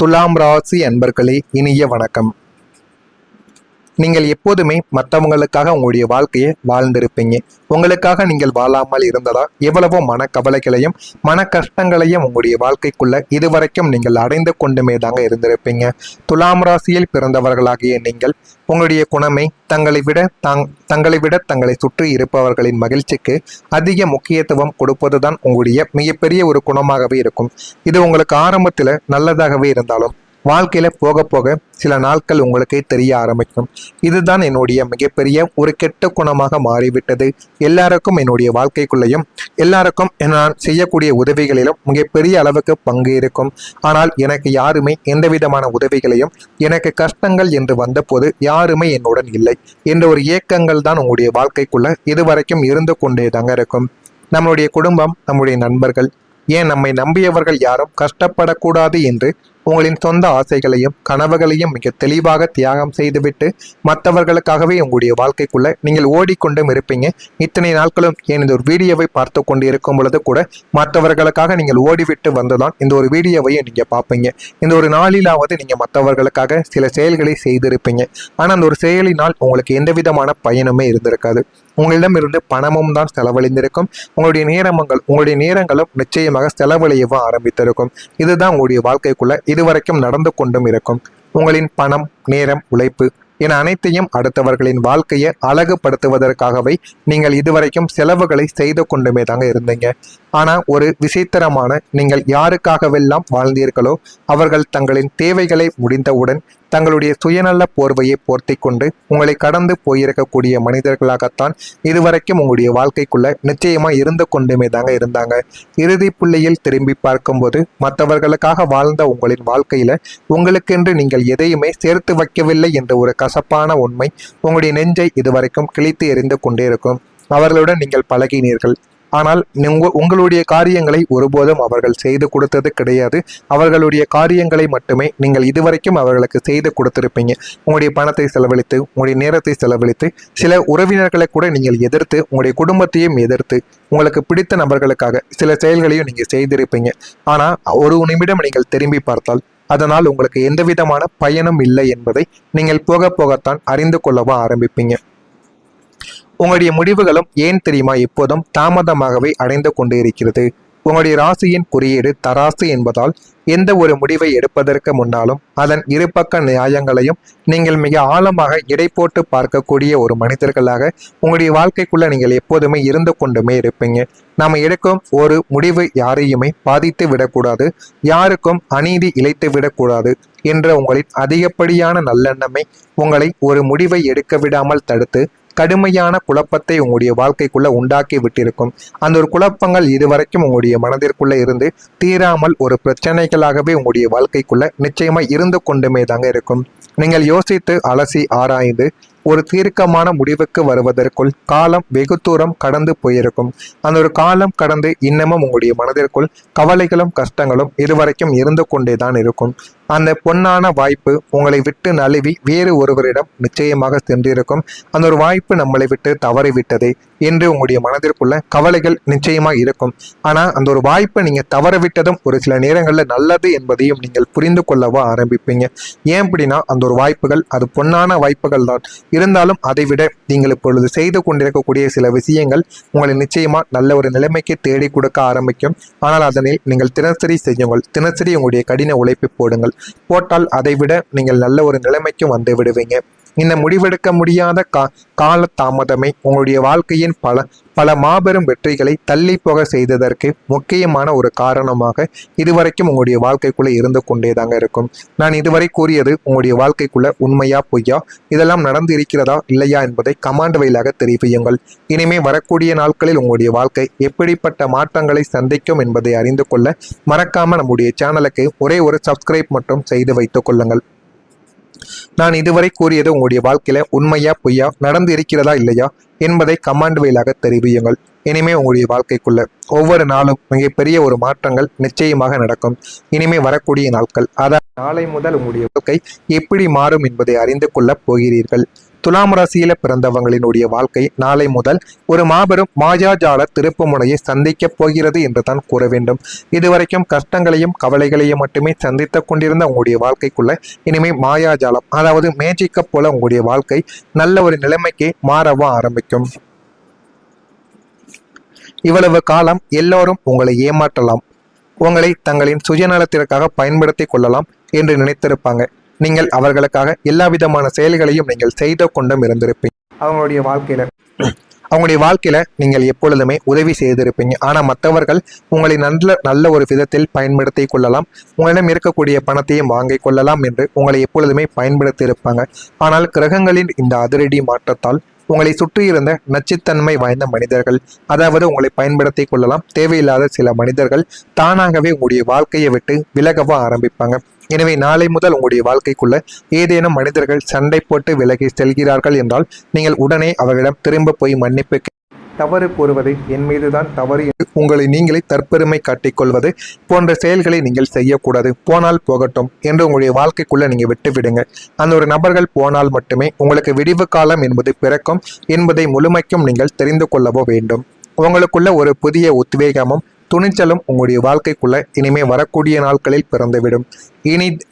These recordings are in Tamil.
துலாம் ராசி அன்பர்களே, இனிய வணக்கம். நீங்கள் எப்போதுமே மற்றவங்களுக்காக உங்களுடைய வாழ்க்கையை வாழ்ந்திருப்பீங்க. உங்களுக்காக நீங்கள் வாழாமல் இருந்ததா எவ்வளவோ மனக்கவலைகளையும் மன கஷ்டங்களையும் உங்களுடைய வாழ்க்கைக்குள்ள இதுவரைக்கும் நீங்கள் அடைந்து கொண்டுமே தாங்க இருந்திருப்பீங்க. துலாம் ராசியில் பிறந்தவர்களாகிய நீங்கள் உங்களுடைய குணமை தங்களை விட தங்களை சுற்றி இருப்பவர்களின் மகிழ்ச்சிக்கு அதிக முக்கியத்துவம் கொடுப்பதுதான் உங்களுடைய மிகப்பெரிய ஒரு குணமாகவே இருக்கும். இது உங்களுக்கு ஆரம்பத்தில் நல்லதாகவே இருந்தாலும் வாழ்க்கையில போக போக சில நாட்கள் உங்களுக்கே தெரிய ஆரம்பிக்கும். இதுதான் என்னுடைய மிகப்பெரிய ஒரு கெட்ட குணமாக மாறிவிட்டது. எல்லாருக்கும் என்னுடைய வாழ்க்கைக்குள்ளேயும் எல்லாருக்கும் நான் செய்யக்கூடிய உதவிகளிலும் மிகப்பெரிய அளவுக்கு பங்கு இருக்கும். ஆனால் எனக்கு யாருமே எந்த விதமான உதவிகளையும், எனக்கு கஷ்டங்கள் என்று வந்தபோது யாருமே என்னுடன் இல்லை என்ற ஒரு ஏக்கங்கள் தான் உங்களுடைய வாழ்க்கைக்குள்ள இதுவரைக்கும் இருந்து கொண்டே தாங்க இருக்கும். நம்மளுடைய குடும்பம், நம்முடைய நண்பர்கள், ஏன் நம்மை நம்பியவர்கள் யாரும் கஷ்டப்படக்கூடாது என்று உங்களின் சொந்த ஆசைகளையும் கனவுகளையும் மிக தெளிவாக தியாகம் செய்துவிட்டு மற்றவர்களுக்காகவே உங்களுடைய வாழ்க்கைக்குள்ள நீங்கள் ஓடிக்கொண்டும் இருப்பீங்க. இத்தனை நாட்களும் ஏன் இந்த ஒரு வீடியோவை பார்த்து கொண்டு இருக்கும் பொழுது கூட மற்றவர்களுக்காக நீங்கள் ஓடிவிட்டு வந்துதான் இந்த ஒரு வீடியோவையும் நீங்க பார்ப்பீங்க. இந்த ஒரு நாளிலாவது நீங்க மற்றவர்களுக்காக சில செயல்களை செய்திருப்பீங்க. ஆனால் அந்த ஒரு செயலினால் உங்களுக்கு எந்த விதமான பயனுமே இருந்திருக்காது. உங்களிடமிருந்து பணமும் தான் செலவழிந்திருக்கும். உங்களுடைய நேரங்களும் நிச்சயமாக செலவழியவும் ஆரம்பித்திருக்கும். இதுதான் உங்களுடைய வாழ்க்கைக்குள்ள இதுவரைக்கும் நடந்து கொண்டும் இருக்கும். உங்களின் பணம், நேரம், உழைப்பு என அனைத்தையும் அடுத்தவர்களின் வாழ்க்கையை அழகுபடுத்துவதற்காகவே நீங்கள் இதுவரைக்கும் செலவுகளை செய்து கொண்டுமே தாங்க இருந்தீங்க. ஆனா ஒரு விசித்திரமான, நீங்கள் யாருக்காகவெல்லாம் வாழ்ந்தீர்களோ அவர்கள் தங்களின் தேவைகளை முடிந்தவுடன் தங்களுடைய சுயநல போர்வையை போர்த்தி கொண்டு உங்களை கடந்து போயிருக்கக்கூடிய மனிதர்களாகத்தான் இதுவரைக்கும் உங்களுடைய வாழ்க்கைக்குள்ள நிச்சயமா இருந்து கொண்டுமே தாங்க இருந்தாங்க. இறுதி புள்ளியில் திரும்பி பார்க்கும்போது மற்றவர்களுக்காக வாழ்ந்த உங்களின் வாழ்க்கையில உங்களுக்கென்று நீங்கள் எதையுமே சேர்த்து வைக்கவில்லை என்ற ஒரு கசப்பான உண்மை உங்களுடைய நெஞ்சை இதுவரைக்கும் கிழித்து எறிந்து கொண்டே இருக்கும். அவர்களுடன் நீங்கள் பழகினீர்கள், ஆனால் உங்களுடைய காரியங்களை ஒருபோதும் அவர்கள் செய்து கொடுத்தது கிடையாது. அவர்களுடைய காரியங்களை மட்டுமே நீங்கள் இதுவரைக்கும் அவர்களுக்கு செய்து கொடுத்திருப்பீங்க. உங்களுடைய பணத்தை செலவழித்து, உங்களுடைய நேரத்தை செலவழித்து, சில உறவினர்களை கூட நீங்கள் எதிர்த்து, உங்களுடைய குடும்பத்தையும் எதிர்த்து, உங்களுக்கு பிடித்த நபர்களுக்காக சில செயல்களையும் நீங்கள் செய்திருப்பீங்க. ஆனால் ஒரு நிமிடம் நீங்கள் திரும்பி பார்த்தால் அதனால் உங்களுக்கு எந்த விதமான பயனும் இல்லை என்பதை நீங்கள் போக போகத்தான் அறிந்து கொள்ளவும் ஆரம்பிப்பீங்க. உங்களுடைய முடிவுகளும் ஏன் தெரியுமா எப்போதும் தாமதமாகவே அடைந்து கொண்டு இருக்கிறது. உங்களுடைய ராசியின் குறியீடு தராசு என்பதால் எந்த ஒரு முடிவை எடுப்பதற்கு முன்னாலும் அதன் இருபக்க நியாயங்களையும் நீங்கள் மிக ஆழமாக எடை போட்டு பார்க்கக்கூடிய ஒரு மனிதர்களாக உங்களுடைய வாழ்க்கைக்குள்ள நீங்கள் எப்போதுமே இருந்து கொண்டுமே இருப்பீங்க. நாம் எடுக்கும் ஒரு முடிவு யாரையுமே பாதித்து விடக்கூடாது, யாருக்கும் அநீதி இழைத்து விடக்கூடாது என்ற உங்களின் அதிகப்படியான நல்லெண்ணமே உங்களை ஒரு முடிவை எடுக்க விடாமல் தடுத்து கடுமையான குழப்பத்தை உங்களுடைய வாழ்க்கைக்குள்ள உண்டாக்கி விட்டிருக்கும். அந்த ஒரு குழப்பங்கள் இதுவரைக்கும் உங்களுடைய மனதிற்குள்ள இருந்து தீராமல் ஒரு பிரச்சனைகளாகவே உங்களுடைய வாழ்க்கைக்குள்ள நிச்சயமா இருந்து கொண்டுமே தாங்க இருக்கும். நீங்கள் யோசித்து அலசி ஆராய்ந்து ஒரு தீர்க்கமான முடிவுக்கு வருவதற்குள் காலம் வெகு தூரம் கடந்து போயிருக்கும். அந்த ஒரு காலம் கடந்து இன்னமும் உங்களுடைய மனதிற்குள் கவலைகளும் கஷ்டங்களும் இதுவரைக்கும் இருந்து கொண்டே தான் இருக்கும். அந்த பொன்னான வாய்ப்பு உங்களை விட்டு நழுவி வேறு ஒருவரிடம் நிச்சயமாக சென்றிருக்கும். அந்த ஒரு வாய்ப்பு நம்மளை விட்டு தவறிவிட்டதே என்று உங்களுடைய மனதிற்குள்ள கவலைகள் நிச்சயமா இருக்கும். ஆனா அந்த ஒரு வாய்ப்பை நீங்க தவறவிட்டதும் ஒரு சில நேரங்களில் நல்லது என்பதையும் நீங்கள் புரிந்து கொள்ளவோ ஆரம்பிப்பீங்க. ஏன் அப்படின்னா அந்த ஒரு வாய்ப்புகள் அது பொன்னான வாய்ப்புகள் தான். இருந்தாலும் அதைவிட நீங்கள் இப்பொழுது செய்து கொண்டிருக்கக்கூடிய சில விஷயங்கள் உங்களை நிச்சயமா நல்ல ஒரு நிலைமைக்கு தேடி கொடுக்க ஆரம்பிக்கும். ஆனால் அதனில் நீங்கள் தினசரி செய்யுங்கள், தினசரி உங்களுடைய கடின உழைப்பை போட்டால் அதைவிட நீங்கள் நல்ல ஒரு நிலைமைக்கு வந்து விடுவீங்க. இந்த முடிவெடுக்க முடியாத கால தாமதமே உங்களுடைய வாழ்க்கையின் பல மாபெரும் வெற்றிகளை தள்ளி போக செய்ததற்கு முக்கியமான ஒரு காரணமாக இதுவரைக்கும் உங்களுடைய வாழ்க்கைக்குள்ள இருந்து கொண்டே தாங்க இருக்கும். நான் இதுவரை கூறியது உங்களுடைய வாழ்க்கைக்குள்ள உண்மையா பொய்யா, இதெல்லாம் நடந்து இருக்கிறதா இல்லையா என்பதை கமாண்ட் வழியாக தெரிவியுங்கள். இனிமே வரக்கூடிய நாட்களில் உங்களுடைய வாழ்க்கை எப்படிப்பட்ட மாற்றங்களை சந்திக்கும் என்பதை அறிந்து கொள்ள மறக்காம நம்முடைய சேனலுக்கு ஒரே ஒரு சப்ஸ்கிரைப் மட்டும் செய்து வைத்துக் கொள்ளுங்கள். நான் இதுவரை கூறியது உங்களுடைய வாழ்க்கையில உண்மையா பொய்யா, நடந்து இருக்கிறதா இல்லையா என்பதை கமாண்ட் வழியாக தெரிவியுங்கள். இனிமே உங்களுடைய வாழ்க்கைக்குள்ள ஒவ்வொரு நாளும் மிகப்பெரிய ஒரு மாற்றங்கள் நிச்சயமாக நடக்கும். இனிமே வரக்கூடிய நாட்கள், அதாவது நாளை முதல் உங்களுடைய வாழ்க்கை எப்படி மாறும் என்பதை அறிந்து கொள்ள போகிறீர்கள். துலாம் ராசியில பிறந்தவங்களினுடைய வாழ்க்கை நாளை முதல் ஒரு மாபெரும் மாயாஜால திருப்பு முனையை சந்திக்க போகிறது என்று தான் கூற வேண்டும். இதுவரைக்கும் கஷ்டங்களையும் கவலைகளையும் மட்டுமே சந்தித்துக் கொண்டிருந்த உங்களுடைய வாழ்க்கைக்குள்ள இனிமே மாயாஜாலம், அதாவது மேஜிக்க போல உங்களுடைய வாழ்க்கை நல்ல ஒரு நிலைமைக்கு மாறவும் ஆரம்பிக்கும். இவ்வளவு காலம் எல்லோரும் உங்களை ஏமாற்றலாம், உங்களை தங்களின் சுயநலத்திற்காக பயன்படுத்தி கொள்ளலாம் என்று நினைத்திருப்பாங்க. நீங்கள் அவர்களுக்காக எல்லா விதமான செயல்களையும் நீங்கள் செய்து கொண்டும் இருந்திருப்பீங்க. அவங்களுடைய வாழ்க்கையில நீங்கள் எப்பொழுதுமே உதவி செய்திருப்பீங்க. ஆனா மற்றவர்கள் உங்களை நல்ல ஒரு விதத்தில் பயன்படுத்தி கொள்ளலாம், உங்களிடம் இருக்கக்கூடிய பணத்தையும் வாங்கிக் கொள்ளலாம் என்று உங்களை எப்பொழுதுமே பயன்படுத்தி இருப்பாங்க. ஆனால் கிரகங்களின் இந்த அதிரடி மாற்றத்தால் உங்களை சுற்றி இருந்த நச்சுத்தன்மை வாய்ந்த மனிதர்கள், அதாவது உங்களை பயன்படுத்தி கொள்ளலாம் தேவையில்லாத சில மனிதர்கள் தானாகவே உங்களுடைய வாழ்க்கையை விட்டு விலகவா ஆரம்பிப்பாங்க. எனவே நாளை முதல் உங்களுடைய வாழ்க்கைக்குள்ள ஏதேனும் மனிதர்கள் சண்டை போட்டு விலகி செல்கிறார்கள் என்றால் நீங்கள் உடனே அவர்களிடம் திரும்ப போய் மன்னிப்பு தவறு கூறுவது என் மீதுதான் தவறு என்று உங்களை நீங்களே தற்பெருமை காட்டிக்கொள்வது போன்ற செயல்களை நீங்கள் செய்யக்கூடாது. போனால் போகட்டும் என்று உங்களுடைய வாழ்க்கைக்குள்ள நீங்க விட்டு விடுங்க. அந்த ஒரு நபர்கள் போனால் மட்டுமே உங்களுக்கு விடிவு காலம் என்பது பிறக்கும் என்பதை முழுமைக்கும் நீங்கள் தெரிந்து கொள்ளவோ வேண்டும். உங்களுக்குள்ள ஒரு புதிய உத்வேகமும் துணிச்சலும் உங்களுடைய வாழ்க்கைக்குள்ள இனிமே வரக்கூடிய நாட்களில் பிறந்துவிடும்.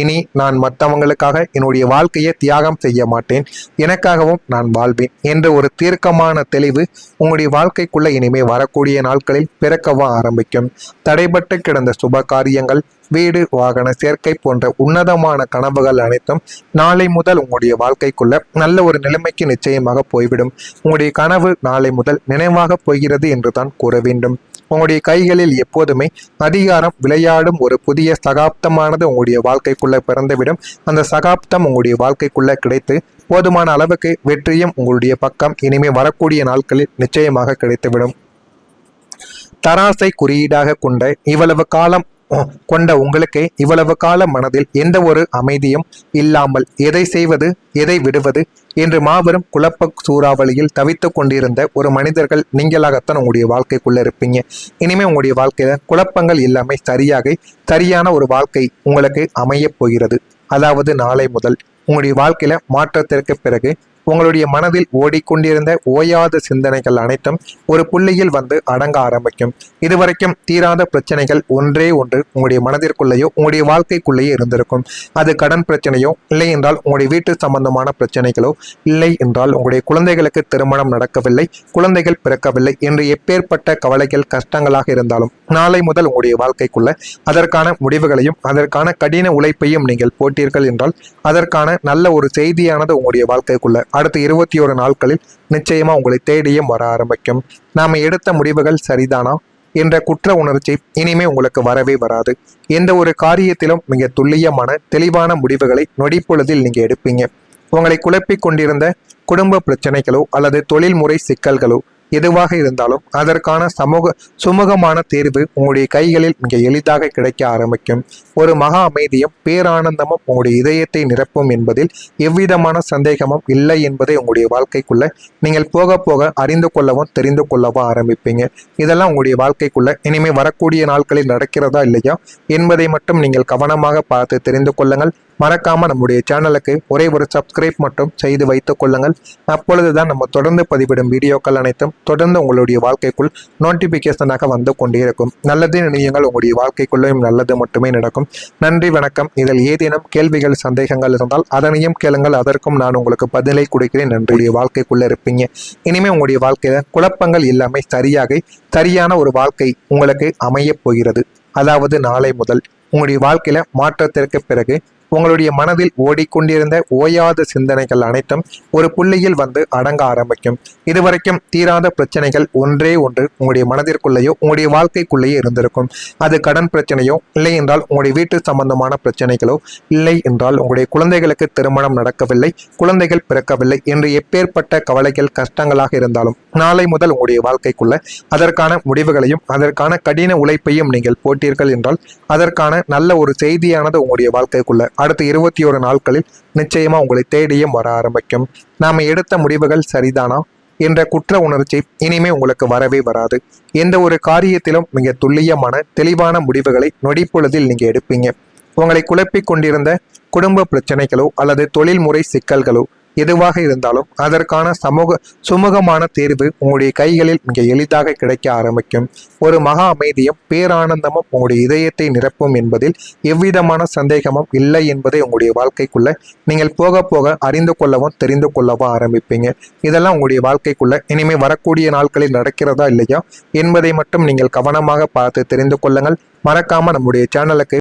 இனி நான் மற்றவங்களுக்காக என்னுடைய வாழ்க்கையை தியாகம் செய்ய மாட்டேன், எனக்காகவும் நான் வாழ்வேன் என்ற ஒரு தீர்க்கமான தெளிவு உங்களுடைய வாழ்க்கைக்குள்ள இனிமே வரக்கூடிய நாட்களில் பிறக்கவும் ஆரம்பிக்கும். தடைபட்டு கிடந்த சுப காரியங்கள், வீடு வாகன சேர்க்கை போன்ற உன்னதமான கனவுகள் அனைத்தும் நாளை முதல் உங்களுடைய வாழ்க்கைக்குள்ள நல்ல ஒரு நிலைமைக்கு நிச்சயமாக போய்விடும். உங்களுடைய கனவு நாளை முதல் நினைவாக போகிறது என்று தான் கூற வேண்டும். உங்களுடைய கைகளில் எப்போதுமே அதிகாரம் விளையாடும் ஒரு புதிய சகாப்தமானது உங்களுடைய வாழ்க்கைக்குள்ள பிறந்துவிடும். அந்த சகாப்தம் உங்களுடைய வாழ்க்கைக்குள்ள கிடைத்து போதுமான அளவுக்கு வெற்றியும் உங்களுடைய பக்கம் இனிமே வரக்கூடிய நாட்களில் நிச்சயமாக கிடைத்துவிடும். தராசை குறியீடாக கொண்ட இவ்வளவு காலம் கொண்ட உங்களுக்கு இவ்வளவு கால மனதில் எந்த ஒரு அமைதியும் இல்லாமல் எதை செய்வது எதை விடுவது என்று மாபெரும் குழப்ப சூறாவளியில் தவித்து கொண்டிருந்த ஒரு மனிதர்கள் நீங்களாகத்தான் உங்களுடைய வாழ்க்கைக்குள்ள இருப்பீங்க. இனிமே உங்களுடைய வாழ்க்கையில குழப்பங்கள் எல்லாமே சரியான ஒரு வாழ்க்கை உங்களுக்கு அமைய போகிறது. அதாவது நாளை முதல் உங்களுடைய வாழ்க்கையில மாற்றத்திற்கு பிறகு உங்களுடைய மனதில் ஓடிக்கொண்டிருந்த ஓயாத சிந்தனைகள் அனைத்தும் ஒரு புள்ளியில் வந்து அடங்க ஆரம்பிக்கும். இதுவரைக்கும் தீராத பிரச்சனைகள் ஒன்றே ஒன்று உங்களுடைய மனதிற்குள்ளேயோ உங்களுடைய வாழ்க்கைக்குள்ளேயே இருந்திருக்கும். அது கடன் பிரச்சனையோ, இல்லை என்றால் உங்களுடைய வீட்டு சம்பந்தமான பிரச்சனைகளோ, இல்லை என்றால் உங்களுடைய குழந்தைகளுக்கு திருமணம் நடக்கவில்லை, குழந்தைகள் பிறக்கவில்லை என்று எப்பேற்பட்ட கவலைகள் கஷ்டங்களாக இருந்தாலும் நாளை முதல் உங்களுடைய வாழ்க்கைக்குள்ள அதற்கான முடிவுகளையும் அதற்கான கடின உழைப்பையும் நீங்கள் போட்டீர்கள் என்றால் அதற்கான நல்ல ஒரு செய்தியானது உங்களுடைய வாழ்க்கைக்குள்ள அடுத்த 21 நாட்களில் நிச்சயமா உங்களை தேடியும் வர ஆரம்பிக்கும். நாம எடுத்த முடிவுகள் சரிதானா என்ற குற்ற உணர்ச்சி இனிமே உங்களுக்கு வரவே வராது. எந்த ஒரு காரியத்திலும் மிக துல்லியமான தெளிவான முடிவுகளை நொடிப்பொழுதில் நீங்க எடுப்பீங்க. உங்களை குழப்பிக் கொண்டிருந்த குடும்ப பிரச்சனைகளோ அல்லது தொழில்முறை சிக்கல்களோ எதுவாக இருந்தாலும் அதற்கான சுமூகமான தேர்வு உங்களுடைய கைகளில் மிக எளிதாக கிடைக்க ஆரம்பிக்கும். ஒரு மகா அமைதியும் பேரானந்தமும் உங்களுடைய இதயத்தை நிரப்பும் என்பதில் எவ்விதமான சந்தேகமும் இல்லை என்பதை உங்களுடைய வாழ்க்கைக்குள்ள நீங்கள் போக போக அறிந்து கொள்ளவும் தெரிந்து கொள்ளவும் ஆரம்பிப்பீங்க. இதெல்லாம் உங்களுடைய வாழ்க்கைக்குள்ள இனிமே வரக்கூடிய நாட்களில் நடக்கிறதா இல்லையா என்பதை மட்டும் நீங்கள் கவனமாக பார்த்து தெரிந்து கொள்ளுங்கள். மறக்காம நம்முடைய சேனலுக்கு ஒரே ஒரு சப்ஸ்கிரைப் மட்டும் செய்து வைத்துக் கொள்ளுங்கள். அப்பொழுதுதான் நம்ம தொடர்ந்து பதிவிடும் வீடியோக்கள் அனைத்தும் தொடர்ந்து உங்களுடைய வாழ்க்கைக்குள் நோட்டிபிகேஷனாக வந்து கொண்டே இருக்கும். நல்லதே நினையுங்கள், உங்களுடைய வாழ்க்கைக்குள்ளையும் நல்லது மட்டுமே நடக்கும். நன்றி, வணக்கம். இதில் ஏதேனும் கேள்விகள் சந்தேகங்கள் இருந்தால் அதனையும் கேளுங்கள், அதற்கும் நான் உங்களுக்கு பதிலை கொடுக்கிறேன். நன்றிய வாழ்க்கைக்குள்ள இருப்பீங்க. இனிமே உங்களுடைய வாழ்க்கையில குழப்பங்கள் எல்லாமே சரியான ஒரு வாழ்க்கை உங்களுக்கு அமைய போகிறது. அதாவது நாளை முதல் உங்களுடைய வாழ்க்கையில மாற்றத்திற்கு பிறகு உங்களுடைய மனதில் ஓடிக்கொண்டிருந்த ஓயாத சிந்தனைகள் அனைத்தும் ஒரு புள்ளியில் வந்து அடங்க ஆரம்பிக்கும். இதுவரைக்கும் தீராத பிரச்சனைகள் ஒன்றே ஒன்று உங்களுடைய மனதிற்குள்ளேயோ உங்களுடைய வாழ்க்கைக்குள்ளேயே இருந்திருக்கும். அது கடன் பிரச்சனையோ, இல்லை என்றால் உங்களுடைய வீட்டு சம்பந்தமான பிரச்சனைகளோ, இல்லை என்றால் உங்களுடைய குழந்தைகளுக்கு திருமணம் நடக்கவில்லை, குழந்தைகள் பிறக்கவில்லை என்று எப்பேற்பட்ட கவலைகள் கஷ்டங்களாக இருந்தாலும் நாளை முதல் உங்களுடைய வாழ்க்கைக்குள்ள அதற்கான முடிவுகளையும் அதற்கான கடின உழைப்பையும் நீங்கள் போட்டீர்கள் என்றால் அதற்கான நல்ல ஒரு செய்தியானது உங்களுடைய வாழ்க்கைக்குள்ள அடுத்த 21 நாட்களில் நிச்சயமா உங்களை தேடியும் வர ஆரம்பிக்கும். நாம எடுத்த முடிவுகள் சரிதானா என்ற குற்ற உணர்ச்சி இனிமே உங்களுக்கு வரவே வராது. எந்த ஒரு காரியத்திலும் மிக துல்லியமான தெளிவான முடிவுகளை நொடிப்பொழுதில் நீங்க எடுப்பீங்க. உங்களை குழப்பிக் கொண்டிருந்த குடும்ப பிரச்சனைகளோ அல்லது தொழில்முறை சிக்கல்களோ எதுவாக இருந்தாலும் அதற்கான சுமூகமான தேர்வு உங்களுடைய கைகளில் மிக எளிதாக கிடைக்க ஆரம்பிக்கும். ஒரு மகா அமைதியும் பேரானந்தமும் உங்களுடைய இதயத்தை நிரப்பும் என்பதில் எவ்விதமான சந்தேகமும் இல்லை என்பதை உங்களுடைய வாழ்க்கைக்குள்ள நீங்கள் போக போக அறிந்து கொள்ளவும் தெரிந்து கொள்ளவும் ஆரம்பிப்பீங்க. இதெல்லாம் உங்களுடைய வாழ்க்கைக்குள்ள இனிமே வரக்கூடிய நாட்களில் நடக்கிறதா இல்லையா என்பதை மட்டும் நீங்கள் கவனமாக பார்த்து தெரிந்து கொள்ளுங்கள். மறக்காம நம்முடைய சேனலுக்கு